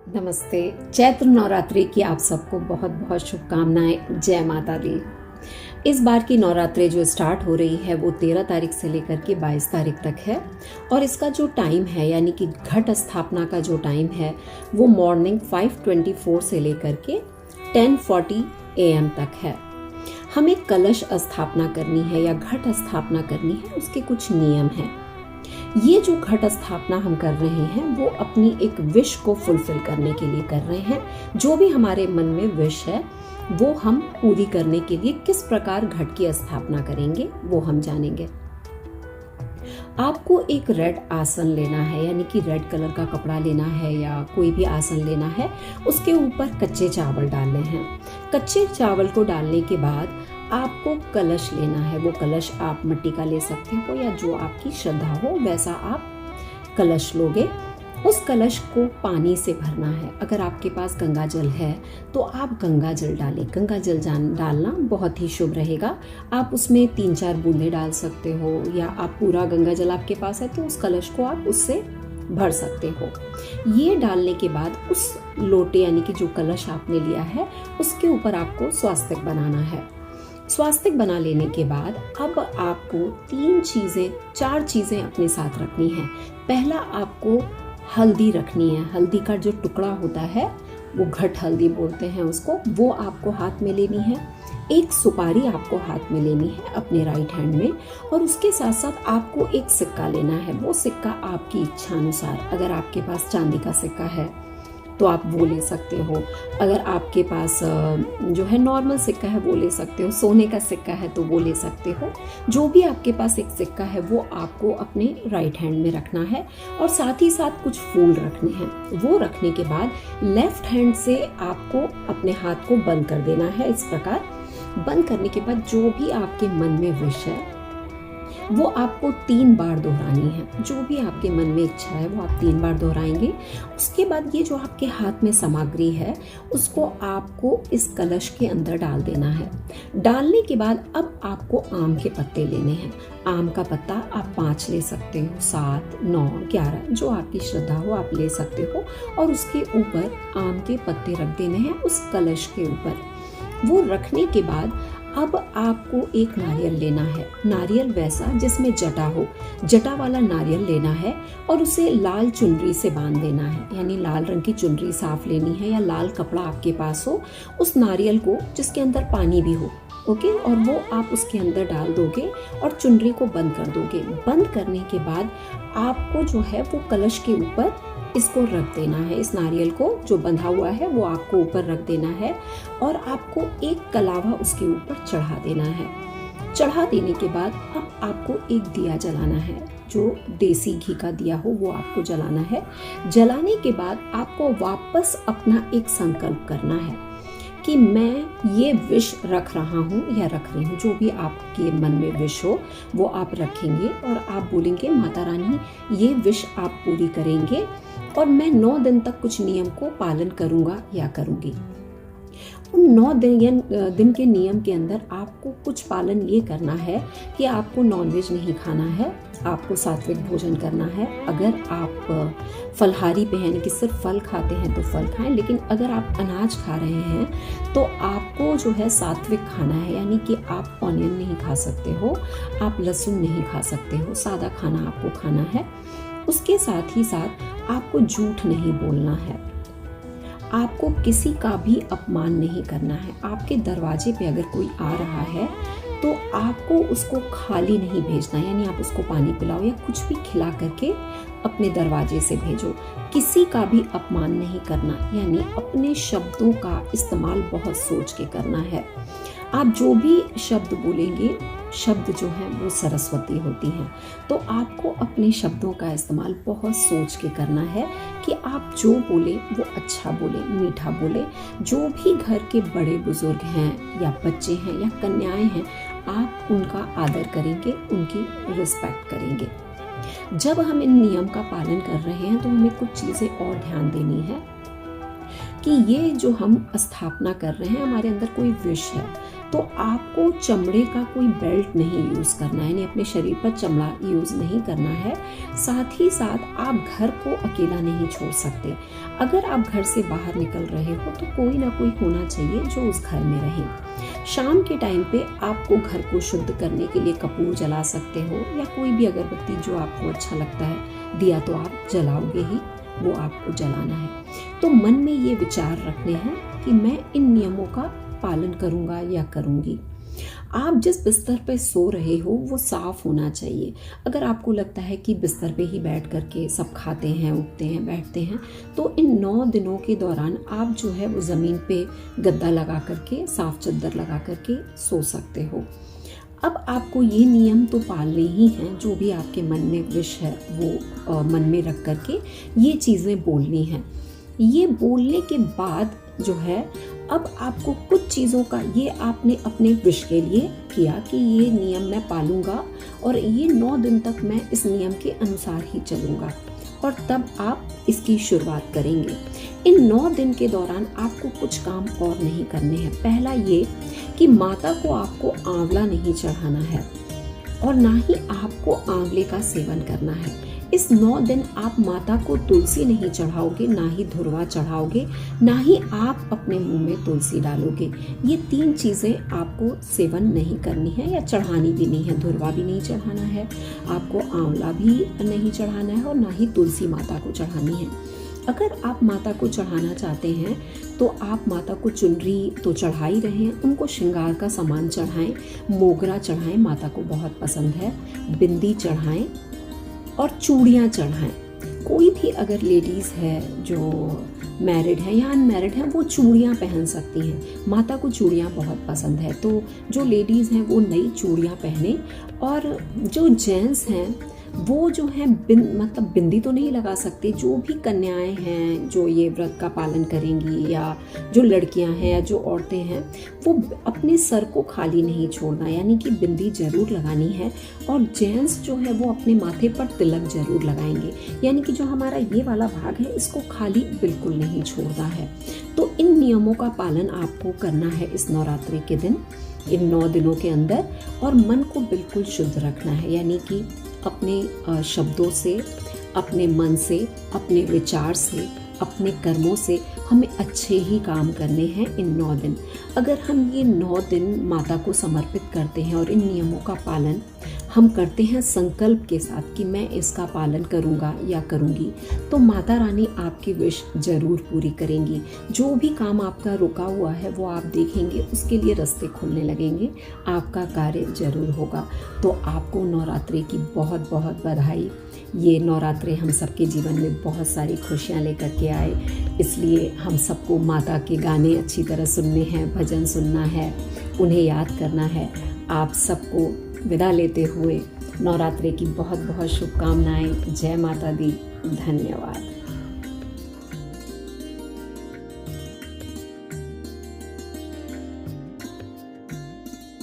नमस्ते। चैत्र नवरात्रि की आप सबको बहुत बहुत शुभकामनाएं। जय माता दी। इस बार की नवरात्रि जो स्टार्ट हो रही है वो 13 तारीख से लेकर के 22 तारीख तक है और इसका जो टाइम है यानी कि घट स्थापना का जो टाइम है वो मॉर्निंग 5:24 से लेकर के 10:40 AM तक है। हमें कलश स्थापना करनी है या घट स्थापना करनी है, उसके कुछ नियम हैं। ये जो घट स्थापना हम कर रहे हैं वो अपनी एक विश को फुलफिल करने के लिए कर रहे हैं। जो भी हमारे मन में विश है वो हम पूरी करने के लिए किस प्रकार घट की स्थापना करेंगे वो हम जानेंगे। आपको एक रेड आसन लेना है यानी कि रेड कलर का कपड़ा लेना है या कोई भी आसन लेना है। उसके ऊपर कच्चे चावल डालने हैं। कच्चे चावल को डालने के बाद आपको कलश लेना है। वो कलश आप मिट्टी का ले सकते हो या जो आपकी श्रद्धा हो वैसा आप कलश लोगे। उस कलश को पानी से भरना है। अगर आपके पास गंगा जल है तो आप गंगा जल डालें। गंगा जल डालना बहुत ही शुभ रहेगा। आप उसमें 3-4 बूंदे डाल सकते हो या आप पूरा गंगा जल आपके पास है तो उस कलश को आप उससे भर सकते हो। ये डालने के बाद उस लोटे यानी कि जो कलश आपने लिया है उसके ऊपर आपको स्वास्तिक बनाना है। स्वास्तिक बना लेने के बाद अब आपको 4 चीज़ें अपने साथ रखनी है। पहला आपको हल्दी रखनी है। हल्दी का जो टुकड़ा होता है वो घट हल्दी बोलते हैं उसको, वो आपको हाथ में लेनी है। एक सुपारी आपको हाथ में लेनी है अपने राइट हैंड में और उसके साथ साथ आपको एक सिक्का लेना है। वो सिक्का आपकी इच्छा अनुसार, अगर आपके पास चांदी का सिक्का है तो आप वो ले सकते हो। अगर आपके पास जो है नॉर्मल सिक्का है वो ले सकते हो। सोने का सिक्का है तो वो ले सकते हो। जो भी आपके पास एक सिक्का है वो आपको अपने राइट हैंड में रखना है और साथ ही साथ कुछ फूल रखने हैं। वो रखने के बाद लेफ्ट हैंड से आपको अपने हाथ को बंद कर देना है। इस प्रकार बंद करने के बाद जो भी आपके मन में विश है वो आपको 3 बार दोहरानी है। जो भी आपके मन में इच्छा है वो आप 3 बार दोहराएंगे। उसके बाद ये जो आपके हाथ में सामग्री है उसको आपको इस कलश के अंदर डाल देना है। डालने के बाद अब आपको आम के पत्ते लेने हैं। आम का पत्ता आप 5 ले सकते हो, 7, 9, 11 जो आपकी श्रद्धा हो आप ले सकते हो और उसके ऊपर आम के पत्ते रख देने हैं उस कलश के ऊपर। वो रखने के बाद अब आपको एक नारियल लेना है। नारियल वैसा जिसमें जटा हो, जटा वाला नारियल लेना है और उसे लाल चुनरी से बांध देना है। यानी लाल रंग की चुनरी साफ लेनी है या लाल कपड़ा आपके पास हो, उस नारियल को जिसके अंदर पानी भी हो, ओके, और वो आप उसके अंदर डाल दोगे और चुनरी को बंद कर दोगे। बंद करने के बाद आपको जो है वो कलश के ऊपर इसको रख देना है। इस नारियल को जो बंधा हुआ है वो आपको ऊपर रख देना है और आपको एक कलावा उसके ऊपर चढ़ा देना है। चढ़ा देने के बाद अब आपको एक दिया जलाना है। जो देसी घी का दिया हो वो आपको जलाना है। जलाने के बाद आपको वापस अपना एक संकल्प करना है कि मैं ये विश रख रहा हूँ या रख रही हूँ। जो भी आपके मन में विश हो वो आप रखेंगे और आप बोलेंगे माता रानी ये विश आप पूरी करेंगे और मैं 9 दिन तक कुछ नियम को पालन करूँगा या करूँगी। उन 9 दिन के नियम के अंदर आपको कुछ पालन ये करना है कि आपको नॉनवेज नहीं खाना है, आपको सात्विक भोजन करना है। अगर आप फलहारी पे हैं कि सिर्फ फल खाते हैं तो फल खाएं, लेकिन अगर आप अनाज खा रहे हैं तो आपको जो है सात्विक खाना है। यानी कि आप ऑनियन नहीं खा सकते हो, आप लहसुन नहीं खा सकते हो, सादा खाना आपको खाना है। उसके साथ ही साथ आपको झूठ नहीं बोलना है। आपको किसी का भी अपमान नहीं करना है। आपके दरवाजे पे अगर कोई आ रहा है तो आपको उसको खाली नहीं भेजना। यानी आप उसको पानी पिलाओ या कुछ भी खिला करके अपने दरवाजे से भेजो। किसी का भी अपमान नहीं करना, यानी अपने शब्दों का इस्तेमाल बहुत सोच के करना है। आप जो भी शब्द बोलेंगे, शब्द जो हैं वो सरस्वती होती हैं, तो आपको अपने शब्दों का इस्तेमाल बहुत सोच के करना है कि आप जो बोले वो अच्छा बोले, मीठा बोले। जो भी घर के बड़े बुजुर्ग हैं या बच्चे हैं या कन्याएं हैं, आप उनका आदर करेंगे, उनकी रिस्पेक्ट करेंगे। जब हम इन नियम का पालन कर रहे हैं तो हमें कुछ चीज़ें और ध्यान देनी है कि ये जो हम स्थापना कर रहे हैं हमारे अंदर कोई विश है तो आपको चमड़े का कोई बेल्ट नहीं यूज़ करना है, यानी अपने शरीर पर चमड़ा यूज़ नहीं करना है। साथ ही साथ आप घर को अकेला नहीं छोड़ सकते। अगर आप घर से बाहर निकल रहे हो तो कोई ना कोई होना चाहिए जो उस घर में रहे। शाम के टाइम पे आपको घर को शुद्ध करने के लिए कपूर जला सकते हो, या कोई भी अगरबत्ती जो आपको अच्छा लगता है, दिया तो आप जलाओगे ही, वो आपको जलाना है। तो मन में ये विचार रखने हैं कि मैं इन नियमों का पालन करूंगा या करूंगी। आप जिस बिस्तर पे सो रहे हो वो साफ होना चाहिए। अगर आपको लगता है कि बिस्तर पे ही बैठ करके सब खाते हैं, उठते हैं, बैठते हैं, तो इन 9 दिनों के दौरान आप जो है वो ज़मीन पे गद्दा लगा करके, साफ चादर लगा करके सो सकते हो। अब आपको ये नियम तो पालने ही हैं, जो भी आपके मन में विश है वो मन में रख करके ये चीज़ें बोलनी हैं। ये बोलने के बाद जो है, अब आपको कुछ चीज़ों का, ये आपने अपने विश के लिए किया कि ये नियम मैं पालूंगा और ये 9 दिन तक मैं इस नियम के अनुसार ही चलूंगा, और तब आप इसकी शुरुआत करेंगे। इन 9 दिन के दौरान आपको कुछ काम और नहीं करने हैं। पहला ये कि माता को आपको आंवला नहीं चढ़ाना है और ना ही आपको आंवले का सेवन करना है। इस 9 दिन आप माता को तुलसी नहीं चढ़ाओगे, ना ही धुरवा चढ़ाओगे, ना ही आप अपने मुंह में तुलसी डालोगे। ये 3 चीज़ें आपको सेवन नहीं करनी है या चढ़ानी भी नहीं है। धुरवा भी नहीं चढ़ाना है, आपको आंवला भी नहीं चढ़ाना है, और ना ही तुलसी माता को चढ़ानी है। अगर आप माता को चढ़ाना चाहते हैं तो आप माता को चुनरी तो चढ़ा ही रहे हैं, उनको श्रृंगार का सामान चढ़ाएं, मोगरा चढ़ाएं, माता को बहुत पसंद है, बिंदी चढ़ाएं और चूड़ियाँ चढ़ाएं। कोई भी अगर लेडीज़ है जो मैरिड है या अनमैरिड है, वो चूड़ियाँ पहन सकती हैं। माता को चूड़ियाँ बहुत पसंद है, तो जो लेडीज़ हैं वो नई चूड़ियाँ पहने। और जो जेंट्स हैं वो जो है मतलब बिंदी तो नहीं लगा सकते। जो भी कन्याएं हैं जो ये व्रत का पालन करेंगी, या जो लड़कियां हैं या जो औरतें हैं, वो अपने सर को खाली नहीं छोड़ना, यानी कि बिंदी जरूर लगानी है। और जेंट्स जो है वो अपने माथे पर तिलक जरूर लगाएंगे, यानी कि जो हमारा ये वाला भाग है इसको खाली बिल्कुल नहीं छोड़ना है। तो इन नियमों का पालन आपको करना है इस नवरात्रि के दिन, इन 9 दिनों के अंदर। और मन को बिल्कुल शुद्ध रखना है, यानी कि अपने शब्दों से, अपने मन से, अपने विचार से, अपने कर्मों से हमें अच्छे ही काम करने हैं इन 9 दिन। अगर हम ये 9 दिन माता को समर्पित करते हैं और इन नियमों का पालन हम करते हैं संकल्प के साथ कि मैं इसका पालन करूँगा या करूँगी, तो माता रानी आपकी विश जरूर पूरी करेंगी। जो भी काम आपका रुका हुआ है वो आप देखेंगे, उसके लिए रास्ते खुलने लगेंगे, आपका कार्य जरूर होगा। तो आपको नवरात्रि की बहुत बहुत बधाई। ये नवरात्रे हम सबके जीवन में बहुत सारी खुशियाँ लेकर के आए, इसलिए हम सबको माता के गाने अच्छी तरह सुनने हैं, भजन सुनना है, उन्हें याद करना है। आप सबको विदा लेते हुए नवरात्रि की बहुत बहुत शुभकामनाएं। जय माता दी। धन्यवाद।